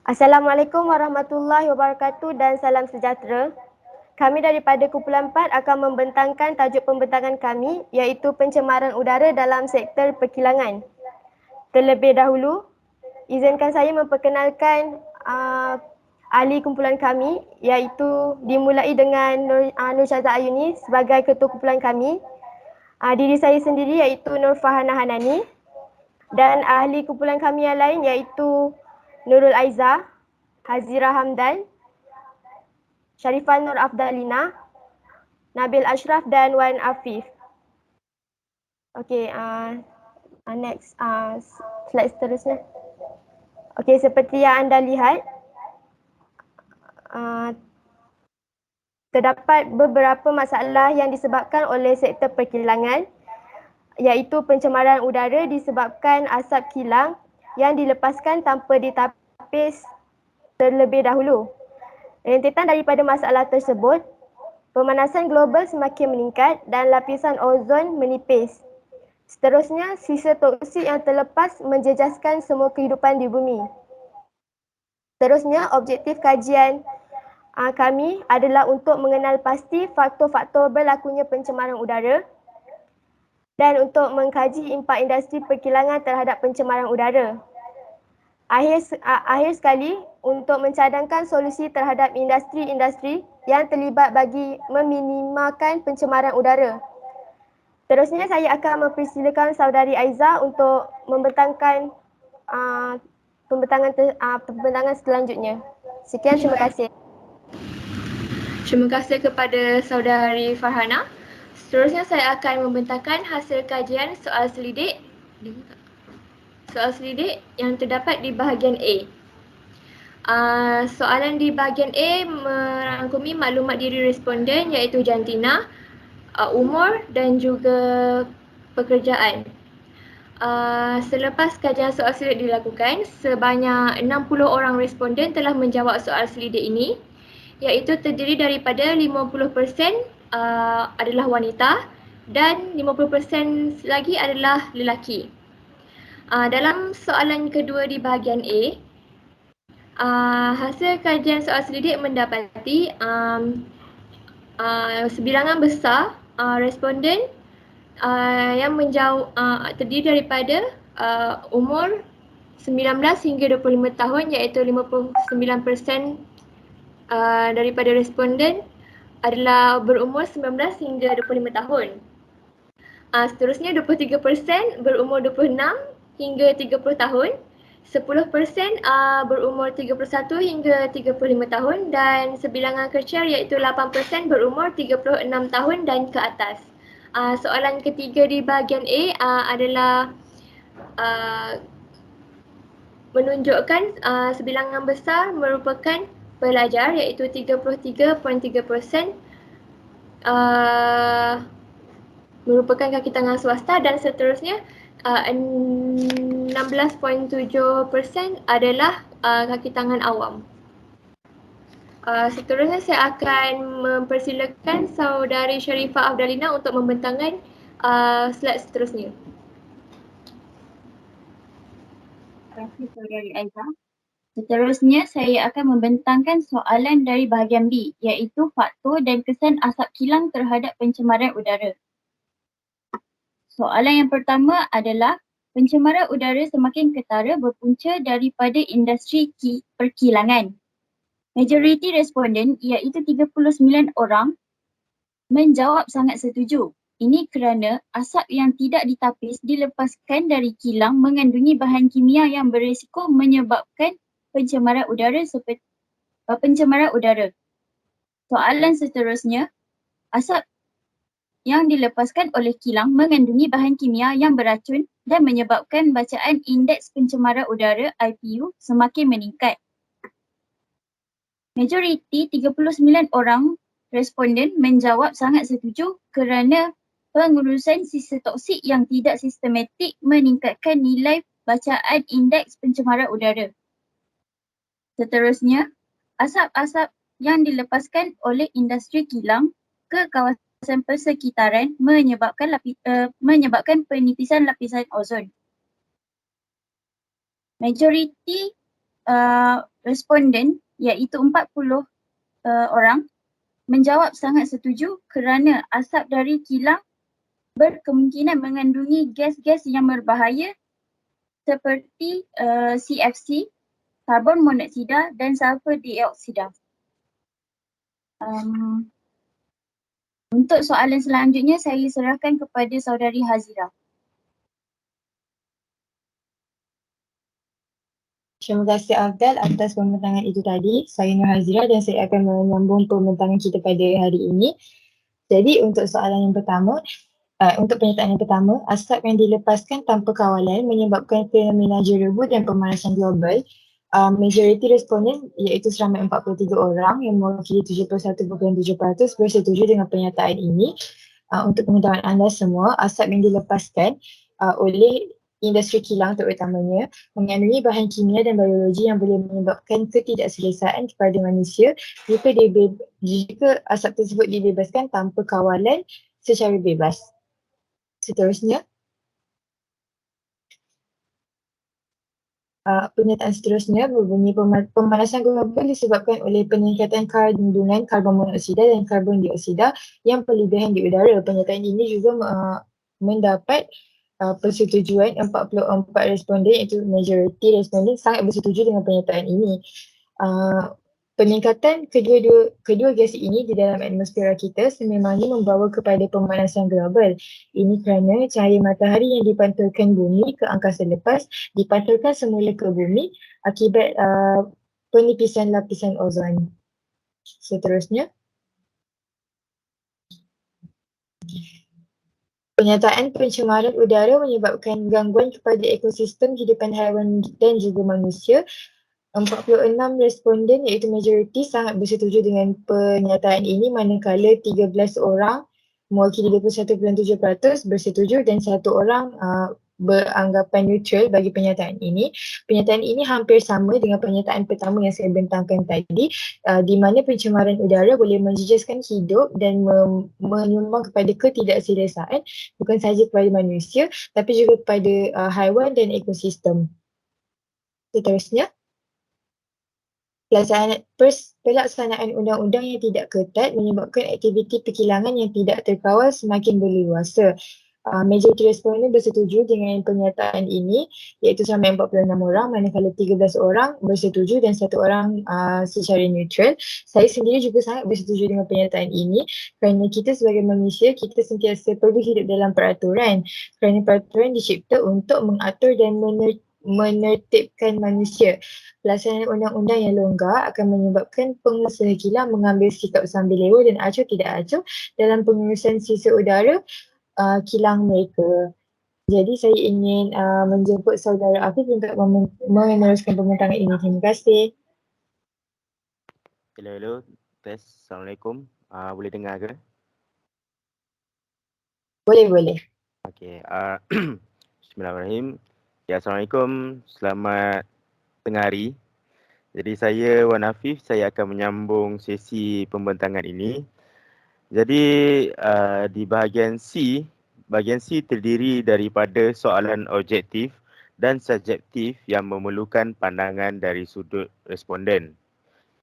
Assalamualaikum warahmatullahi wabarakatuh dan salam sejahtera. Kami daripada Kumpulan 4 akan membentangkan tajuk pembentangan kami iaitu pencemaran udara dalam sektor perkilangan. Terlebih dahulu, izinkan saya memperkenalkan ahli kumpulan kami iaitu dimulai dengan Nur Syazah Ayuni sebagai ketua kumpulan kami. Diri saya sendiri iaitu Nur Fahana Hanani dan ahli kumpulan kami yang lain iaitu Nurul Aiza, Hazira Hamdan, Sharifah Nur Afdalina, Nabil Ashraf dan Wan Afif. Okey, next slide seterusnya. Okey, seperti yang anda lihat, terdapat beberapa masalah yang disebabkan oleh sektor perkilangan iaitu pencemaran udara disebabkan asap kilang yang dilepaskan tanpa ditapis terlebih dahulu. Rentetan daripada masalah tersebut, pemanasan global semakin meningkat dan lapisan ozon menipis. Seterusnya, sisa toksik yang terlepas menjejaskan semua kehidupan di bumi. Seterusnya, objektif kajian kami adalah untuk mengenal pasti faktor-faktor berlakunya pencemaran udara dan untuk mengkaji impak industri perkilangan terhadap pencemaran udara. Akhir sekali, untuk mencadangkan solusi terhadap industri-industri yang terlibat bagi meminimalkan pencemaran udara. Terusnya saya akan mempersilakan saudari Aiza untuk membentangkan pembentangan selanjutnya. Sekian, terima kasih. Terima kasih kepada saudari Farhana. Seterusnya saya akan membentangkan hasil kajian soal selidik yang terdapat di bahagian A. Soalan di bahagian A merangkumi maklumat diri responden iaitu jantina, umur dan juga pekerjaan. Selepas kajian soal selidik dilakukan, sebanyak 60 orang responden telah menjawab soal selidik ini, iaitu terdiri daripada 50% adalah wanita dan 50% lagi adalah lelaki. Dalam soalan kedua di bahagian A, hasil kajian soal selidik mendapati sebilangan besar responden yang menjawab terdiri daripada umur 19 hingga 25 tahun iaitu 59% daripada responden adalah berumur 19 hingga 25 tahun. Seterusnya 23% berumur 26 hingga 30 tahun, 10% berumur 31 hingga 35 tahun dan sebilangan kecil iaitu 8% berumur 36 tahun dan ke atas. Soalan ketiga di bahagian A adalah menunjukkan sebilangan besar merupakan pelajar iaitu 33.3% merupakan kaki tangan swasta dan seterusnya 16.7% adalah kaki tangan awam. Seterusnya saya akan mempersilakan saudari Sharifah Afdalina untuk membentangkan slide seterusnya. Terima kasih saudari Aiza. Seterusnya saya akan membentangkan soalan dari bahagian B iaitu faktor dan kesan asap kilang terhadap pencemaran udara. Soalan yang pertama adalah pencemaran udara semakin ketara berpunca daripada industri perkilangan. Majoriti responden iaitu 39 orang menjawab sangat setuju. Ini kerana asap yang tidak ditapis dilepaskan dari kilang mengandungi bahan kimia yang berisiko menyebabkan pencemaran udara seperti pencemaran udara. Soalan seterusnya, asap yang dilepaskan oleh kilang mengandungi bahan kimia yang beracun dan menyebabkan bacaan indeks pencemaran udara IPU semakin meningkat. Majoriti 39 orang responden menjawab sangat setuju kerana pengurusan sisa toksik yang tidak sistematik meningkatkan nilai bacaan indeks pencemaran udara. Seterusnya, asap-asap yang dilepaskan oleh industri kilang ke kawasan persekitaran menyebabkan penipisan lapisan ozon. Majoriti responden iaitu 40 orang menjawab sangat setuju kerana asap dari kilang berkemungkinan mengandungi gas-gas yang berbahaya seperti CFC, karbon monoksida dan sulfur dioksida. Untuk soalan selanjutnya saya serahkan kepada saudari Hazira. Terima kasih Afdal atas pembentangan itu tadi. Saya Nur Hazira dan saya akan menyambung pembentangan kita pada hari ini. Jadi untuk soalan yang pertama, untuk pernyataan yang pertama, asap yang dilepaskan tanpa kawalan menyebabkan fenomena jerebut dan pemanasan global. Majoriti responden iaitu seramai 43 orang yang mewakili 71.7% bersetuju dengan pernyataan ini. Untuk pengetahuan anda semua, asap yang dilepaskan oleh industri kilang terutamanya mengandungi bahan kimia dan biologi yang boleh menyebabkan ketidakselesaan kepada manusia jika asap tersebut dibebaskan tanpa kawalan secara bebas. Seterusnya, pernyataan seterusnya berbunyi pemanasan global disebabkan oleh peningkatan kandungan karbon monoksida dan karbon dioksida yang berlebihan di udara. Pernyataan ini juga mendapat persetujuan 44 responden iaitu majoriti responden sangat bersetuju dengan pernyataan ini. Peningkatan kedua gas ini di dalam atmosfera kita sememangnya membawa kepada pemanasan global. Ini kerana cahaya matahari yang dipantulkan bumi ke angkasa lepas dipantulkan semula ke bumi akibat penipisan lapisan ozon. Seterusnya, pernyataan pencemaran udara menyebabkan gangguan kepada ekosistem hidupan haiwan dan juga manusia. 46 responden iaitu majoriti sangat bersetuju dengan pernyataan ini manakala 13 orang mewakili 21.7% bersetuju dan 1 orang beranggapan neutral bagi pernyataan ini. Pernyataan ini hampir sama dengan pernyataan pertama yang saya bentangkan tadi, di mana pencemaran udara boleh menjejaskan hidup dan menyumbang kepada ketidakselesaan bukan sahaja kepada manusia tapi juga kepada haiwan dan ekosistem. Seterusnya, pelaksanaan undang-undang yang tidak ketat menyebabkan aktiviti perkilangan yang tidak terkawal semakin berleluasa. Majoriti responden bersetuju dengan pernyataan ini iaitu sampai 46 orang manakala 13 orang bersetuju dan 1 orang secara neutral. Saya sendiri juga sangat bersetuju dengan pernyataan ini kerana kita sebagai manusia kita sentiasa perlu hidup dalam peraturan kerana peraturan dicipta untuk mengatur dan menertibkan manusia. Pelaksanaan undang-undang yang longgar akan menyebabkan pengusaha kilang mengambil sikap sambil lewa dan acuh tidak acuh dalam pengurusan sisa udara kilang mereka. Jadi saya ingin menjemput saudara Afif untuk meneruskan pembentangan ini. Terima kasih. Hello, tes. Assalamualaikum. Boleh dengar ke? Boleh. Okey. Bismillahirrahmanirrahim. Ya, Assalamualaikum. Selamat tengah hari. Jadi saya Wan Afif, saya akan menyambung sesi pembentangan ini. Jadi di bahagian C terdiri daripada soalan objektif dan subjektif yang memerlukan pandangan dari sudut responden.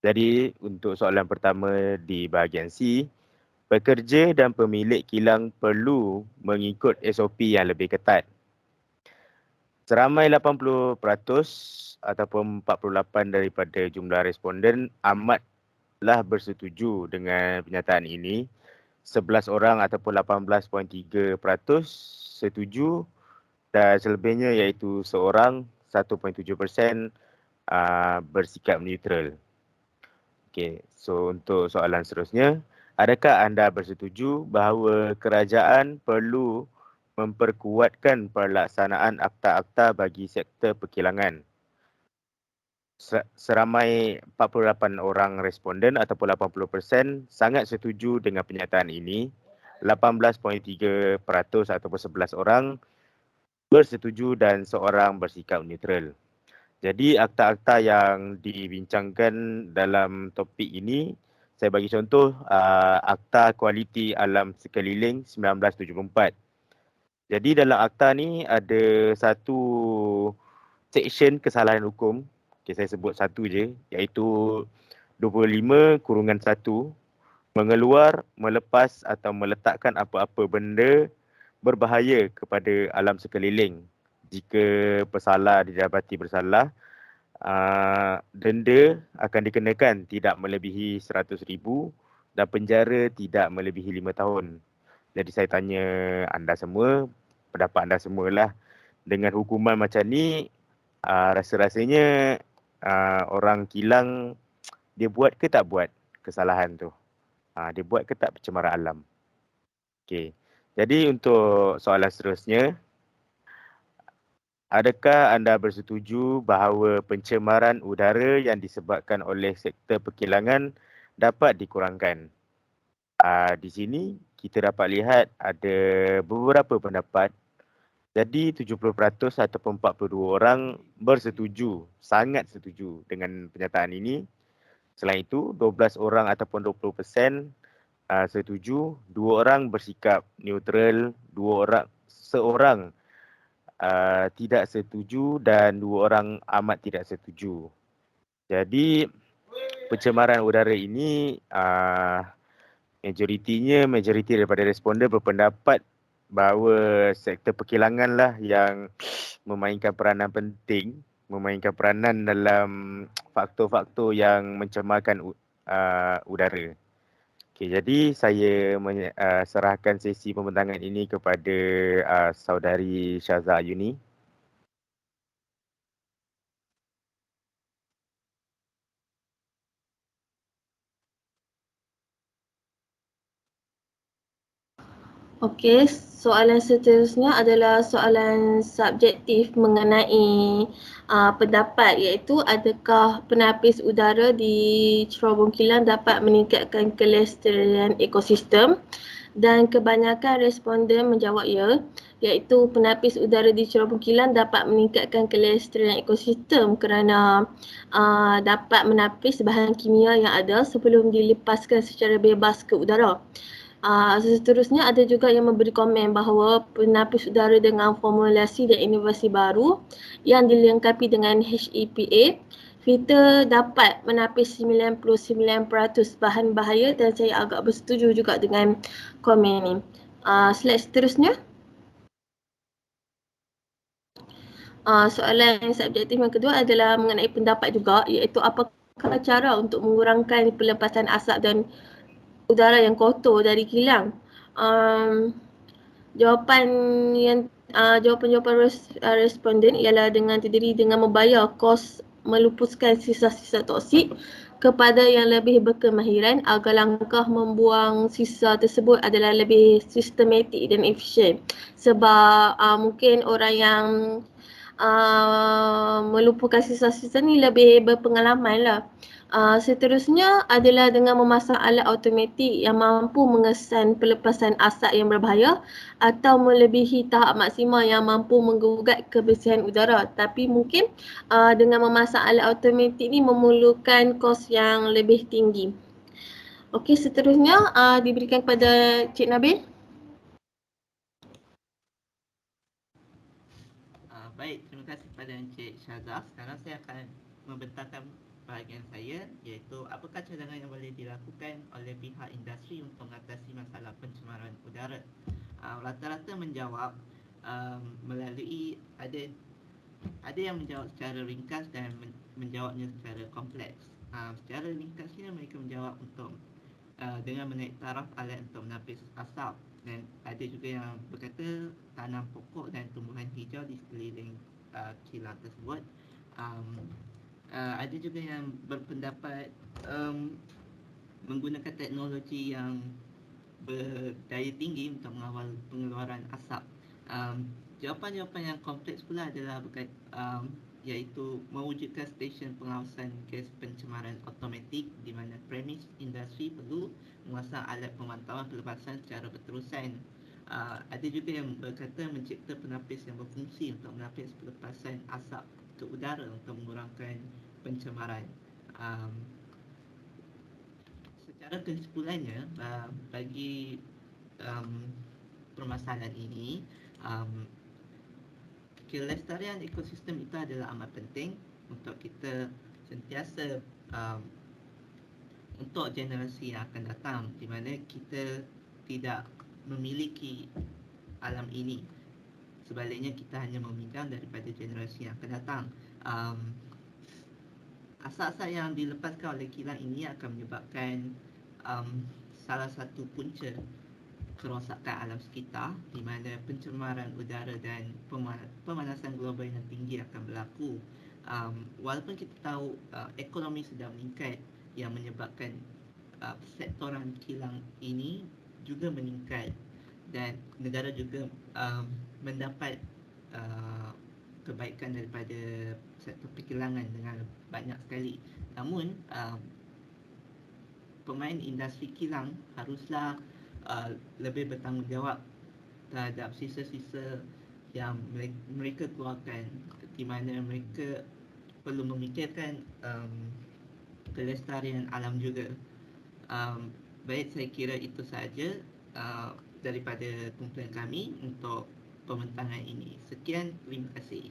Jadi untuk soalan pertama di bahagian C, pekerja dan pemilik kilang perlu mengikut SOP yang lebih ketat. Seramai 80% ataupun 48 daripada jumlah responden amatlah bersetuju dengan pernyataan ini. 11 orang ataupun 18.3% setuju dan selebihnya iaitu seorang 1.7% bersikap neutral. Okey, so untuk soalan seterusnya, adakah anda bersetuju bahawa kerajaan perlu memperkuatkan pelaksanaan akta-akta bagi sektor perkilangan? Seramai 48 orang responden ataupun 80% sangat setuju dengan pernyataan ini. 18.3% ataupun 11 orang bersetuju dan seorang bersikap neutral. Jadi akta-akta yang dibincangkan dalam topik ini, saya bagi contoh Akta Kualiti Alam Sekeliling 1974. Jadi dalam akta ni ada satu seksyen kesalahan hukum Okay, saya sebut satu je, iaitu 25/1 mengeluar, melepas atau meletakkan apa-apa benda berbahaya kepada alam sekeliling. Jika pesalah didapati bersalah, denda akan dikenakan tidak melebihi 100,000 dan penjara tidak melebihi 5 tahun. Jadi saya tanya anda semua, pendapat anda semualah, dengan hukuman macam ni, rasa-rasanya orang kilang dia buat ke tak buat kesalahan tu? Dia buat ke tak pencemaran alam? Okey. Jadi untuk soalan seterusnya, adakah anda bersetuju bahawa pencemaran udara yang disebabkan oleh sektor perkilangan dapat dikurangkan? Di sini kita dapat lihat ada beberapa pendapat. Jadi 70% ataupun 42 orang bersetuju, sangat setuju dengan pernyataan ini. Selain itu, 12 orang ataupun 20% setuju, 2 orang bersikap neutral, 2 orang, seorang tidak setuju dan 2 orang amat tidak setuju. Jadi pencemaran udara ini majoriti daripada responden berpendapat bahawa sektor perkilangan lah yang memainkan peranan penting, memainkan peranan dalam faktor-faktor yang mencemarkan udara. Okey, jadi saya serahkan sesi pembentangan ini kepada saudari Syaza Ayuni. Okey, soalan seterusnya adalah soalan subjektif mengenai pendapat, iaitu adakah penapis udara di cerobong kilang dapat meningkatkan kelestarian ekosistem, dan kebanyakan responden menjawab ya, iaitu penapis udara di cerobong kilang dapat meningkatkan kelestarian ekosistem kerana dapat menapis bahan kimia yang ada sebelum dilepaskan secara bebas ke udara. Seterusnya ada juga yang memberi komen bahawa penapis udara dengan formulasi dan inovasi baru yang dilengkapi dengan HEPA filter dapat menapis 99% bahan bahaya, dan saya agak bersetuju juga dengan komen ini. Slide seterusnya. Soalan subjektif yang kedua adalah mengenai pendapat juga, iaitu apakah cara untuk mengurangkan pelepasan asap dan udara yang kotor dari kilang. Jawapan responden ialah dengan terdiri dengan membayar kos melupuskan sisa-sisa toksik kepada yang lebih berkemahiran agar langkah membuang sisa tersebut adalah lebih sistematik dan efisien. Sebab mungkin orang yang meluputkan sisa-sisa ni lebih berpengalaman lah. Seterusnya adalah dengan memasang alat automatik yang mampu mengesan pelepasan asap yang berbahaya atau melebihi tahap maksimal yang mampu menggugat kebersihan udara. Tapi mungkin dengan memasang alat automatik ni memerlukan kos yang lebih tinggi. Okey, seterusnya diberikan kepada Cik Nabil. Baik, terima kasih kepada Encik Syazah. Sekarang saya akan membentangkan bahagian saya, iaitu apakah cadangan yang boleh dilakukan oleh pihak industri untuk mengatasi masalah pencemaran udara. Rata-rata menjawab melalui ada yang menjawab secara ringkas dan menjawabnya secara kompleks. Secara ringkasnya mereka menjawab untuk dengan menaik taraf alat untuk menapis asap, dan ada juga yang berkata tanam pokok dan tumbuhan hijau di sekeliling kilang tersebut. Ada juga yang berpendapat menggunakan teknologi yang berdaya tinggi untuk mengawal pengeluaran asap. Jawapan-jawapan yang kompleks pula adalah iaitu mewujudkan stesen pengawasan gas pencemaran automatik di mana premis industri perlu memasang alat pemantauan pelepasan secara berterusan. Ada juga yang berkata mencipta penapis yang berfungsi untuk menapis pelepasan asap ke udara untuk mengurangkan pencemaran. Secara kesimpulannya, bagi permasalahan ini, kelestarian ekosistem itu adalah amat penting. untuk kita sentiasa untuk generasi yang akan datang, di mana kita tidak memiliki alam ini. Sebaliknya kita hanya meminjam daripada generasi yang akan datang. Asas-asas yang dilepaskan oleh kilang ini akan menyebabkan salah satu punca kerosakan alam sekitar, di mana pencemaran udara dan pemanasan global yang tinggi akan berlaku. Walaupun kita tahu ekonomi sedang meningkat, yang menyebabkan sektoran kilang ini juga meningkat, dan negara juga mendapat kebaikan daripada sektor perkilangan dengan banyak sekali. Namun pemain industri kilang haruslah lebih bertanggungjawab terhadap sisa-sisa yang mereka keluarkan, di mana mereka perlu memikirkan kelestarian alam juga. Baik, saya kira itu sahaja daripada kumpulan kami untuk pembentangan ini. Sekian, terima kasih.